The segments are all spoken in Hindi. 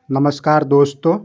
नमस्कार दोस्तों।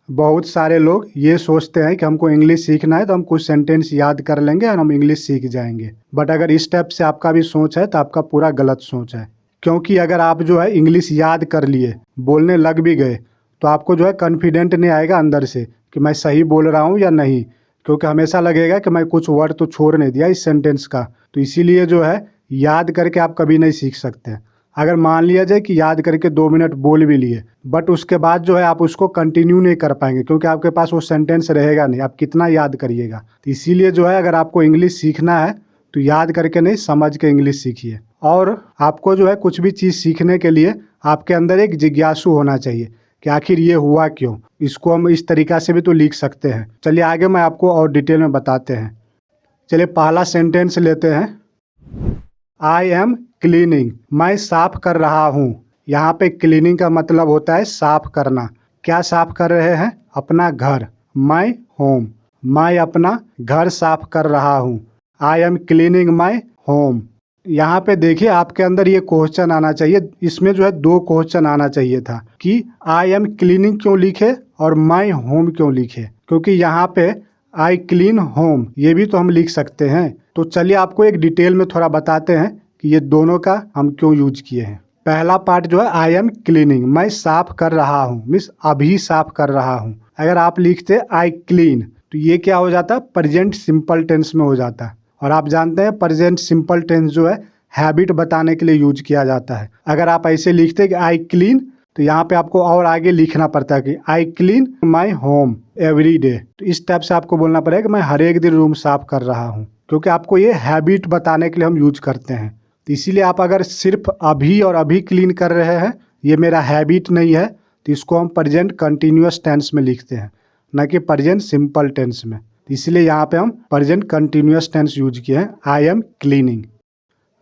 बहुत सारे लोग ये सोचते हैं कि हमको इंग्लिश सीखना है तो हम कुछ सेंटेंस याद कर लेंगे और हम इंग्लिश सीख जाएंगे। बट अगर इस टाइप से आपका भी सोच है तो आपका पूरा गलत सोच है। क्योंकि अगर आप जो है इंग्लिश याद कर लिए, बोलने लग भी गए, तो आपको जो है कॉन्फिडेंट नहीं आएगा अंदर से कि मैं सही बोल रहा हूँ या नहीं। क्योंकि हमेशा लगेगा कि मैं कुछ वर्ड तो छोड़ नहीं दिया इस सेंटेंस का। तो इसीलिए जो है याद करके आप कभी नहीं सीख सकते हैं। अगर मान लिया जाए कि याद करके 2 मिनट बोल भी लिए, बट उसके बाद जो है आप उसको कंटिन्यू नहीं कर पाएंगे, क्योंकि आपके पास वो सेंटेंस रहेगा नहीं। आप कितना याद करिएगा। तो इसीलिए जो है अगर आपको इंग्लिश सीखना है तो याद करके नहीं, समझ के इंग्लिश सीखिए। और आपको जो है कुछ भी चीज़ सीखने के लिए आपके अंदर एक जिज्ञासु होना चाहिए कि आखिर ये हुआ क्यों। इसको हम इस तरीका से भी तो लिख सकते हैं। चलिए आगे मैं आपको और डिटेल में बताते हैं। चलिए पहला सेंटेंस लेते हैं। आई एम क्लीनिंग, मैं साफ कर रहा हूँ। यहाँ पे क्लीनिंग का मतलब होता है साफ करना। क्या साफ कर रहे हैं? अपना घर। माई होम, मैं अपना घर साफ कर रहा हूँ। I M cleaning my home. यहाँ पे देखिए आपके अंदर ये क्वेश्चन आना चाहिए। इसमें जो है 2 क्वेश्चन आना चाहिए था कि आई एम क्लीनिंग क्यों लिखे और माई होम क्यों लिखे। क्योंकि यहाँ पे आई क्लीन होम ये भी तो हम लिख सकते हैं। तो चलिए आपको एक डिटेल में थोड़ा बताते हैं कि ये दोनों का हम क्यों यूज किए हैं। पहला पार्ट जो है आई एम क्लीनिंग, मैं साफ कर रहा हूँ, मीन्स अभी साफ कर रहा हूँ। अगर आप लिखते आई क्लीन तो ये क्या हो जाता? प्रेजेंट सिंपल टेंस में हो जाता। और आप जानते हैं प्रेजेंट सिंपल टेंस जो है हैबिट बताने के लिए यूज किया जाता है। अगर आप ऐसे लिखते कि आई क्लीन, तो यहाँ पे आपको और आगे लिखना पड़ता है कि I clean my home every day. तो इस टाइप से आपको बोलना पड़ेगा कि मैं हर एक दिन रूम साफ कर रहा हूँ, क्योंकि आपको ये हैबिट बताने के लिए हम यूज करते हैं। तो इसीलिए आप अगर सिर्फ अभी और अभी क्लीन कर रहे हैं, ये मेरा हैबिट नहीं है, तो इसको हम प्रेजेंट कंटिन्यूअस टेंस में लिखते हैं, न कि प्रेजेंट सिंपल टेंस में। इसलिए यहाँ पे हम प्रेजेंट कंटिन्यूअस टेंस यूज किए हैं, आई एम क्लीनिंग।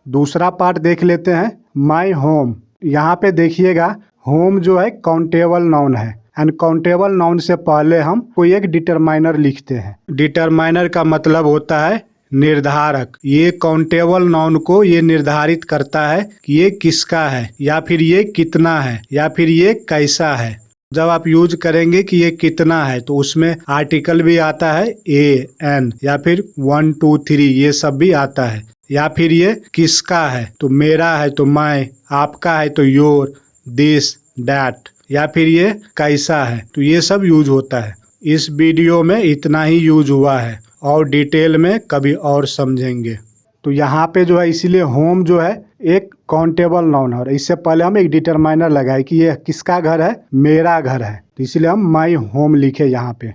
दूसरा पार्ट देख लेते हैं, माई होम। यहाँ पे देखिएगा होम जो है काउंटेबल नाउन है, एंड काउंटेबल नाउन से पहले हम कोई एक डिटरमाइनर लिखते हैं। डिटरमाइनर का मतलब होता है निर्धारक। ये काउंटेबल नाउन को ये निर्धारित करता है कि ये किसका है, या फिर ये कितना है, या फिर ये कैसा है। जब आप यूज करेंगे कि ये कितना है, तो उसमें आर्टिकल भी आता है ए एन, या फिर 1 2 3 ये सब भी आता है। या फिर ये किसका है तो मेरा है तो माय, आपका है तो योर, दिस दैट। या फिर ये कैसा है, तो ये सब यूज होता है। इस वीडियो में इतना ही यूज हुआ है, और डिटेल में कभी और समझेंगे। तो यहाँ पे जो है इसीलिए होम जो है एक काउंटेबल नाउन है, और इससे पहले हम एक डिटरमाइनर लगाए कि ये किसका घर है, मेरा घर है, तो इसलिए हम माई होम लिखे यहाँ पे।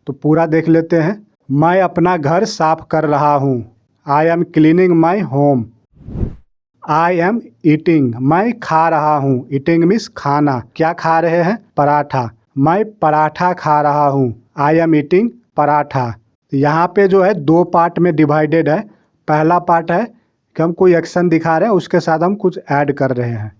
तो पूरा देख लेते हैं। मैं अपना घर साफ कर रहा हूँ। I M cleaning my home. I am eating, मैं खा रहा हूँ। ईटिंग मीन्स खाना। क्या खा रहे हैं? पराठा। मैं पराठा खा रहा हूँ। I am eating paratha. यहाँ पे जो है 2 पार्ट में डिवाइडेड है। पहला पार्ट है कि हम कोई एक्शन दिखा रहे हैं, उसके साथ हम कुछ ऐड कर रहे हैं।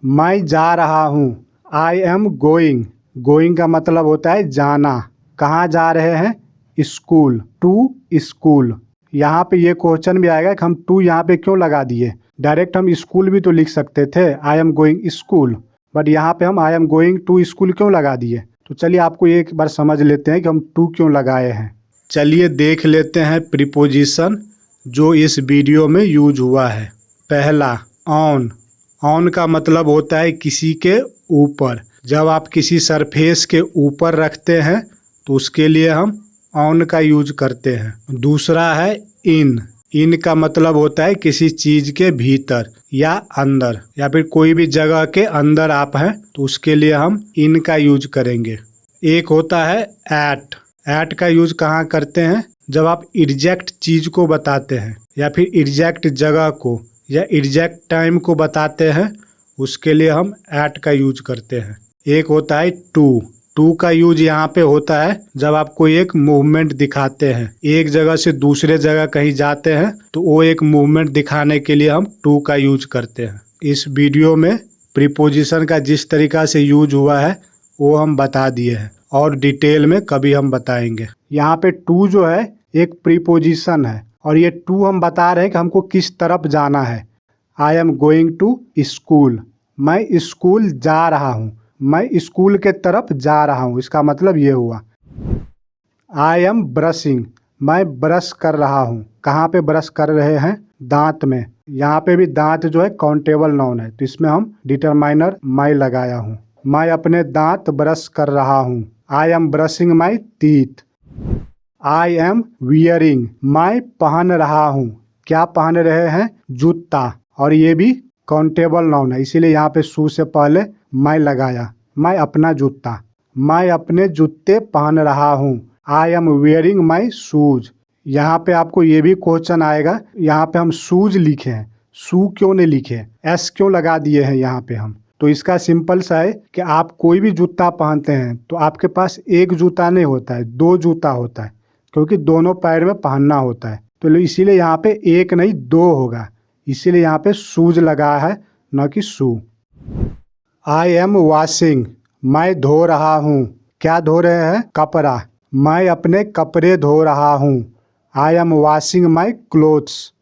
मैं जा रहा हूँ। I am going. गोइंग का मतलब होता है जाना। कहाँ जा रहे हैं? School, to school. यहाँ पे ये क्वेश्चन भी आएगा कि हम टू यहाँ पे क्यों लगा दिए। डायरेक्ट हम स्कूल भी तो लिख सकते थे, I am going school, but यहाँ पे हम I am going to school क्यों लगा दिए। तो चलिए आपको एक बार समझ लेते हैं कि हम टू क्यों लगाए हैं। चलिए देख लेते हैं प्रीपोजिशन जो इस वीडियो में यूज हुआ है। पहला ऑन। ऑन का मतलब होता है किसी के ऊपर। जब आप किसी सरफेस के ऊपर रखते हैं तो उसके लिए हम ऑन का यूज करते हैं। दूसरा है इन। इन का मतलब होता है किसी चीज के भीतर या अंदर, या फिर कोई भी जगह के अंदर आप हैं तो उसके लिए हम इन का यूज करेंगे। एक होता है एट। एट का यूज कहाँ करते हैं? जब आप एग्जैक्ट चीज को बताते हैं, या फिर एग्जैक्ट जगह को, या एग्जैक्ट टाइम को बताते हैं, उसके लिए हम एट का यूज करते हैं। एक होता है टू। टू का यूज यहाँ पे होता है जब आप कोई एक मूवमेंट दिखाते हैं, एक जगह से दूसरे जगह कहीं जाते हैं तो वो एक मूवमेंट दिखाने के लिए हम टू का यूज करते हैं। इस वीडियो में प्रीपोजिशन का जिस तरीका से यूज हुआ है वो हम बता दिए हैं, और डिटेल में कभी हम बताएंगे। यहाँ पे टू जो है एक प्रीपोजिशन है, और ये टू हम बता रहे हैं कि हमको किस तरफ जाना है। I am going to school, मैं स्कूल जा रहा हूँ। मैं स्कूल के तरफ जा रहा हूँ, इसका मतलब ये हुआ। आई एम ब्रशिंग, मैं ब्रश कर रहा हूँ। कहाँ पे ब्रश कर रहे हैं? दांत में। यहाँ पे भी दांत जो है काउंटेबल नाउन है, तो इसमें हम डिटरमाइनर मैं लगाया हूँ। मैं अपने दांत ब्रश कर रहा हूँ। I M brushing my teeth. I am wearing, मैं पहन रहा हूँ। क्या पहन रहे हैं? जूता, और ये भी काउंटेबल नाउन है, इसीलिए यहाँ पे शू से पहले मैं लगाया। मैं अपना जूता, मैं अपने जूते पहन रहा हूँ। I am wearing my shoes. यहाँ पे आपको ये भी क्वेश्चन आएगा, यहाँ पे हम शूज लिखे हैं, शू क्यों नहीं लिखे, एस क्यों लगा दिए हैं यहाँ पे हम? तो इसका सिंपल सा है कि आप कोई भी जूता पहनते हैं तो आपके पास एक जूता नहीं होता है, दो जूता होता है, क्योंकि दोनों पैर में पहनना होता है। तो इसीलिए यहाँ पे एक नहीं दो होगा, इसीलिए यहाँ पे शूज लगा है, न कि शू। आई एम वॉशिंग, मैं धो रहा हूँ। क्या धो रहे हैं? कपड़ा। मैं अपने कपड़े धो रहा हूँ। I M washing my clothes.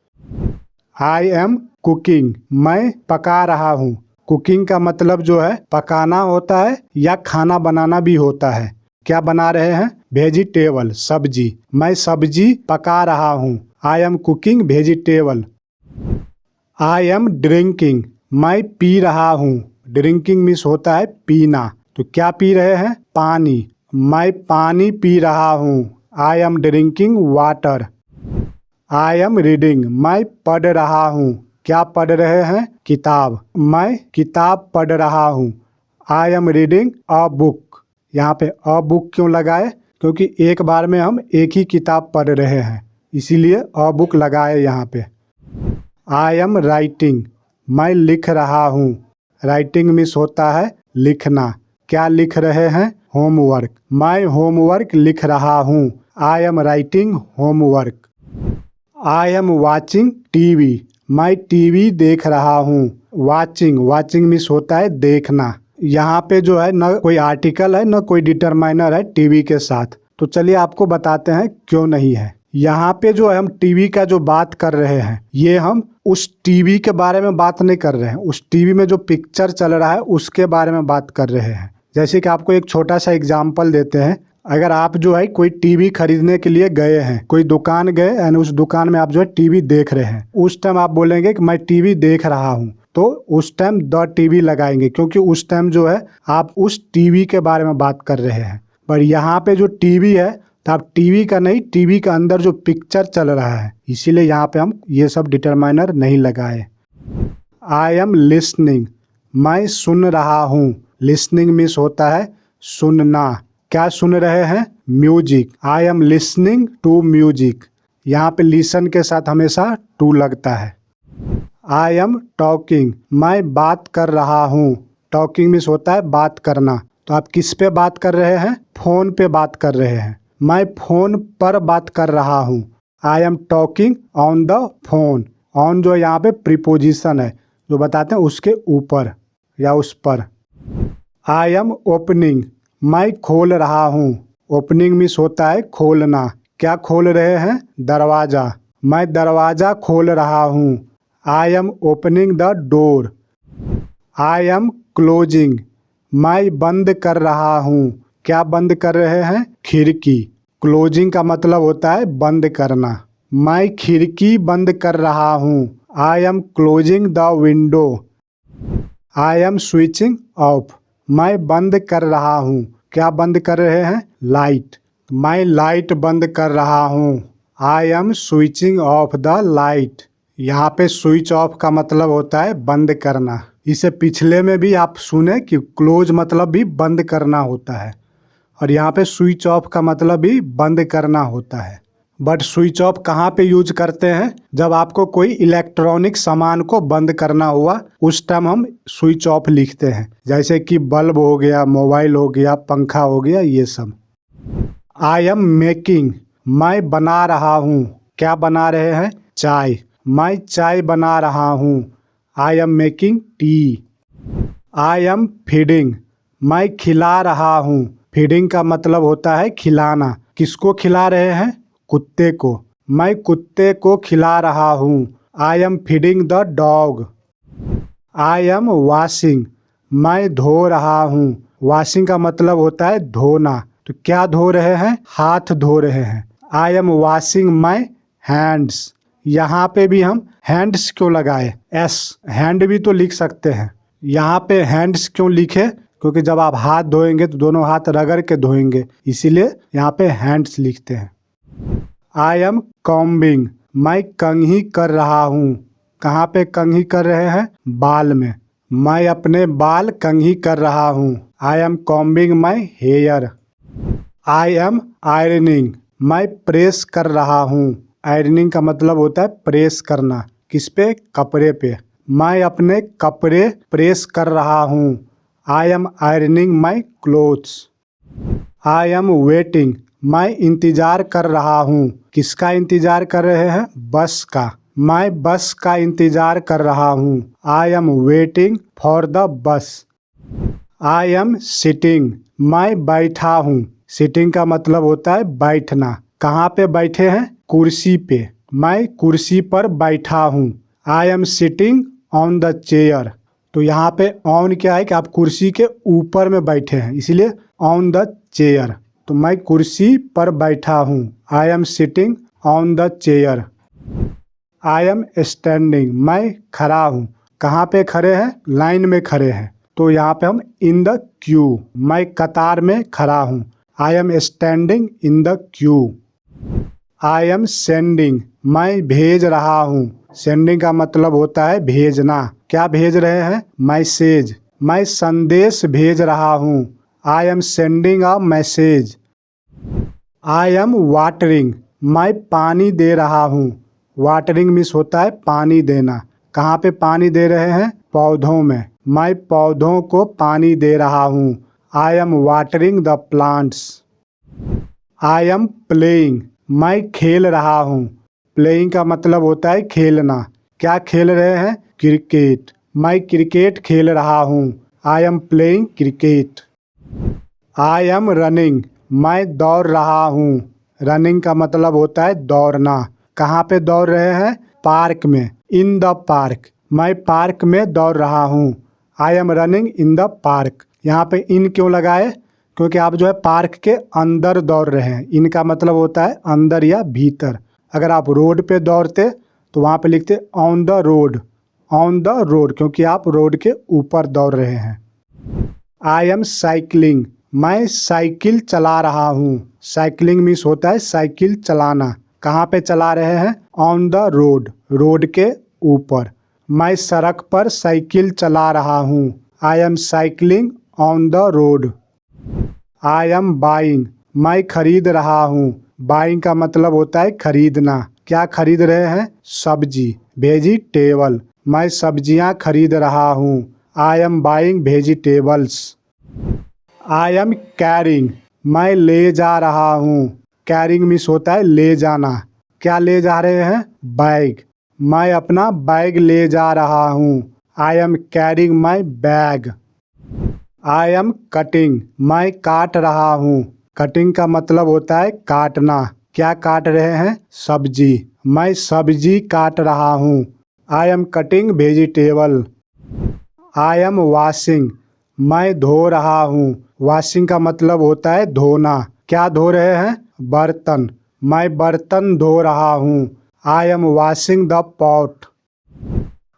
I am cooking, मैं पका रहा हूँ। कुकिंग का मतलब जो है पकाना होता है या खाना बनाना भी होता है। क्या बना रहे हैं? वेजिटेबल, सब्जी। मैं सब्जी पका रहा हूँ। I am cooking vegetable. I am drinking, मैं पी रहा हूँ। ड्रिंकिंग मीन्स होता है पीना, तो क्या पी रहे हैं? पानी। मैं पानी पी रहा हूँ। I am drinking water. I am reading, मैं पढ़ रहा हूँ। क्या पढ़ रहे हैं? किताब। मैं किताब पढ़ रहा हूँ। I am reading a book. यहाँ पे अ बुक क्यों लगाए? क्योंकि एक बार में हम एक ही किताब पढ़ रहे हैं, इसीलिए अ बुक लगाए यहाँ पे। आई एम राइटिंग, मैं लिख रहा हूँ। राइटिंग मीन्स होता है लिखना। क्या लिख रहे हैं? होमवर्क। मैं होमवर्क लिख रहा हूँ। I am writing homework. I am watching TV, मैं टीवी देख रहा हूँ। वॉचिंग, वॉचिंग मीन्स होता है देखना। यहाँ पे जो है न कोई आर्टिकल है न कोई डिटरमाइनर है टीवी के साथ, तो चलिए आपको बताते हैं क्यों नहीं है। यहाँ पे जो है हम टीवी का जो बात कर रहे हैं, ये हम उस टीवी के बारे में बात नहीं कर रहे हैं, उस टीवी में जो पिक्चर चल रहा है उसके बारे में बात कर रहे हैं। जैसे कि आपको एक छोटा सा एग्जाम्पल देते हैं। अगर आप जो है कोई टीवी खरीदने के लिए गए हैं, कोई दुकान गए एंड उस दुकान में आप जो है टीवी देख रहे हैं, उस टाइम आप बोलेंगे कि मैं टीवी देख रहा हूँ, तो उस टाइम द टीवी लगाएंगे, क्योंकि उस टाइम जो है आप उस टीवी के बारे में बात कर रहे हैं। पर यहाँ पे जो टीवी है, तो आप टीवी का नहीं, टीवी के अंदर जो पिक्चर चल रहा है, इसीलिए यहाँ पे हम ये सब डिटरमाइनर नहीं लगाए। आई एम लिसनिंग, मैं सुन रहा हूँ। लिसनिंग मीन्स होता है सुनना। क्या सुन रहे हैं? Music. I am listening to music. यहाँ पे लिसन के साथ हमेशा टू लगता है। आई एम टॉकिंग, मैं बात कर रहा हूँ। टॉकिंग मीन्स होता है बात करना। तो आप किस पे बात कर रहे हैं? फोन पे बात कर रहे हैं। मैं फोन पर बात कर रहा हूँ। I am talking on the phone. On जो यहाँ पे प्रीपोजिशन है, जो बताते हैं उसके ऊपर या उस पर। आई एम ओपनिंग, मैं खोल रहा हूँ। ओपनिंग मीन्स होता है खोलना। क्या खोल रहे हैं? दरवाज़ा। मैं दरवाज़ा खोल रहा हूँ। I am opening the door. I am closing, मैं बंद कर रहा हूँ। क्या बंद कर रहे हैं? खिड़की। क्लोजिंग का मतलब होता है बंद करना। मैं खिड़की बंद कर रहा हूँ। I am closing the window. I am switching off, मैं बंद कर रहा हूँ। क्या बंद कर रहे हैं? लाइट। मैं लाइट बंद कर रहा हूँ। I am switching off the light. यहाँ पे स्विच ऑफ का मतलब होता है बंद करना। इसे पिछले में भी आप सुने कि क्लोज मतलब भी बंद करना होता है, और यहाँ पे स्विच ऑफ का मतलब भी बंद करना होता है। बट स्विच ऑफ कहाँ पे यूज करते हैं? जब आपको कोई इलेक्ट्रॉनिक सामान को बंद करना हुआ, उस टाइम हम स्विच ऑफ लिखते हैं। जैसे कि बल्ब हो गया, मोबाइल हो गया, पंखा हो गया, ये सब। आई एम मेकिंग, मैं बना रहा हूँ। क्या बना रहे हैं? चाय। मैं चाय बना रहा हूँ। I am making tea. I am feeding, मैं खिला रहा हूँ। फीडिंग का मतलब होता है खिलाना। किसको खिला रहे हैं? कुत्ते को। मैं कुत्ते को खिला रहा हूँ। I am feeding the dog. I am washing, मैं धो रहा हूँ। वॉशिंग का मतलब होता है धोना। तो क्या धो रहे हैं? हाथ धो रहे हैं। I am washing my hands. यहाँ पे भी हम हैंड्स क्यों लगाए? एस, हैंड भी तो लिख सकते हैं। यहाँ पे हैंड्स क्यों लिखे? क्योंकि जब आप हाथ धोएंगे तो दोनों हाथ रगड़ के धोएंगे, इसीलिए यहाँ पे हैंड्स लिखते हैं। आई एम कॉम्बिंग, मैं कंघी कर रहा हूँ। कहाँ पे कंघी कर रहे हैं? बाल में। मैं अपने बाल कंघी कर रहा हूँ। I am combing my hair. I am ironing, मैं प्रेस कर रहा हूँ। आयरनिंग का मतलब होता है प्रेस करना। किस पे? कपड़े पे। मैं अपने कपड़े प्रेस कर रहा हूँ। I am ironing my clothes. I am waiting, मैं इंतजार कर रहा हूँ। किसका इंतजार कर रहे हैं? बस का। मैं बस का इंतजार कर रहा हूँ। I am waiting for the bus. I am sitting, मैं बैठा हूँ। सिटिंग का मतलब होता है बैठना। कहाँ पे बैठे हैं? कुर्सी पे। मैं कुर्सी पर बैठा हूँ। I am sitting on the chair. तो यहाँ पे ऑन क्या है कि आप कुर्सी के ऊपर में बैठे हैं, इसीलिए ऑन द चेयर। तो मैं कुर्सी पर बैठा हूँ। I am sitting on the chair. I am standing, मैं खड़ा हूँ। कहाँ पे खड़े हैं? लाइन में खड़े हैं। तो यहाँ पे हम इन द क्यू, मैं कतार में खड़ा हूँ। I am standing in the Q. I am sending, मैं भेज रहा हूँ। सेंडिंग का मतलब होता है भेजना। क्या भेज रहे हैं? मैसेज। मैं संदेश भेज रहा हूँ। I am sending a message. I am watering, मैं पानी दे रहा हूँ। वाटरिंग मीन्स होता है पानी देना। कहाँ पे पानी दे रहे हैं? पौधों में। मैं पौधों को पानी दे रहा हूँ। I M watering the plants. I am playing, मैं खेल रहा हूँ। प्लेइंग का मतलब होता है खेलना। क्या खेल रहे हैं? क्रिकेट। मैं क्रिकेट खेल रहा हूँ। I am playing cricket. I am running, मैं दौड़ रहा हूँ। रनिंग का मतलब होता है दौड़ना। कहाँ पे दौड़ रहे हैं? पार्क में। इन द पार्क, मैं पार्क में दौड़ रहा हूँ। I am running in the park. यहाँ पे इन क्यों लगाए? क्योंकि आप जो है पार्क के अंदर दौड़ रहे हैं। इनका मतलब होता है अंदर या भीतर। अगर आप रोड पे दौड़ते तो वहाँ पे लिखते on the road. On the road, क्योंकि आप रोड के ऊपर दौड़ रहे हैं। आई एम साइकिलिंग, मैं साइकिल चला रहा हूँ। साइकिलिंग मीन्स होता है साइकिल चलाना। कहाँ पे चला रहे हैं? ऑन द रोड, रोड के ऊपर। मैं सड़क पर साइकिल चला रहा हूँ। I M cycling on the road. I am buying, मैं खरीद रहा हूँ। बाइंग का मतलब होता है खरीदना। क्या खरीद रहे हैं? सब्जी, वेजिटेबल। मैं सब्जियाँ खरीद रहा हूँ। I am buying vegetables. I am carrying, मैं ले जा रहा हूँ। कैरिंग मीन्स होता है ले जाना। क्या ले जा रहे हैं? बैग। मैं अपना बैग ले जा रहा हूँ। I am carrying my bag. I am cutting, मैं काट रहा हूँ। कटिंग का मतलब होता है काटना। क्या काट रहे हैं? सब्जी। मैं सब्जी काट रहा हूँ। I am cutting vegetable. I am washing, मैं धो रहा हूँ। वॉशिंग का मतलब होता है धोना। क्या धो रहे हैं? बर्तन। मैं बर्तन धो रहा हूँ। I M washing the pot.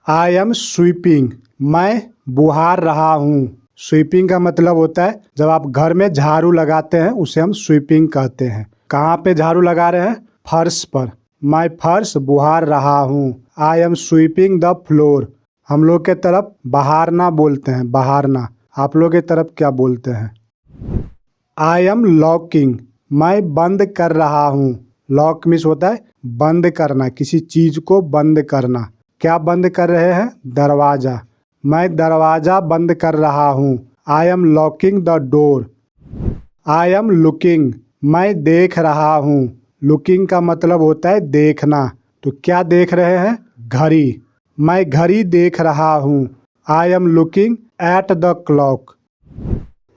I am sweeping, मैं बुहार रहा हूँ। स्वीपिंग का मतलब होता है जब आप घर में झाड़ू लगाते हैं, उसे हम स्वीपिंग कहते हैं। कहाँ पे झाड़ू लगा रहे हैं? फर्श पर। मैं फर्श बुहार रहा हूँ। I M sweeping the floor. हम लोग के तरफ बहारना बोलते हैं, बहारना। आप लोग के तरफ क्या बोलते हैं? आई एम लॉकिंग, मैं बंद कर रहा हूँ। लॉक मीन्स होता है बंद करना, किसी चीज को बंद करना। क्या बंद कर रहे हैं? दरवाजा। मैं दरवाजा बंद कर रहा हूँ। I M locking the door. I am looking, मैं देख रहा हूँ। लुकिंग का मतलब होता है देखना। तो क्या देख रहे हैं? घड़ी। मैं घड़ी देख रहा हूँ। I am looking at the clock.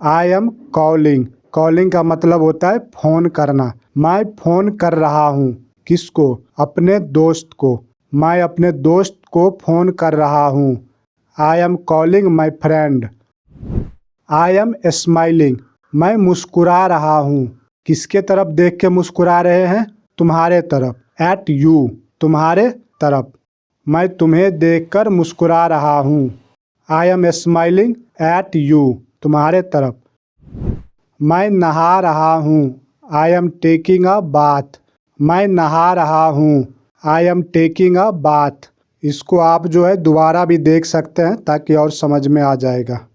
I am calling, calling का मतलब होता है फोन करना। मैं फोन कर रहा हूँ। किसको? अपने दोस्त को। मैं अपने दोस्त को फोन कर रहा हूँ। I am calling my friend. I am smiling, मैं मुस्कुरा रहा हूँ। किसके तरफ देख के मुस्कुरा रहे हैं? तुम्हारे तरफ। एट यू, तुम्हारे तरफ। मैं तुम्हें देखकर मुस्कुरा रहा हूँ। I am smiling at you, तुम्हारे तरफ। मैं नहा रहा हूँ। I am taking a bath, मैं नहा रहा हूँ। I am taking a bath. इसको आप जो है दोबारा भी देख सकते हैं ताकि और समझ में आ जाएगा।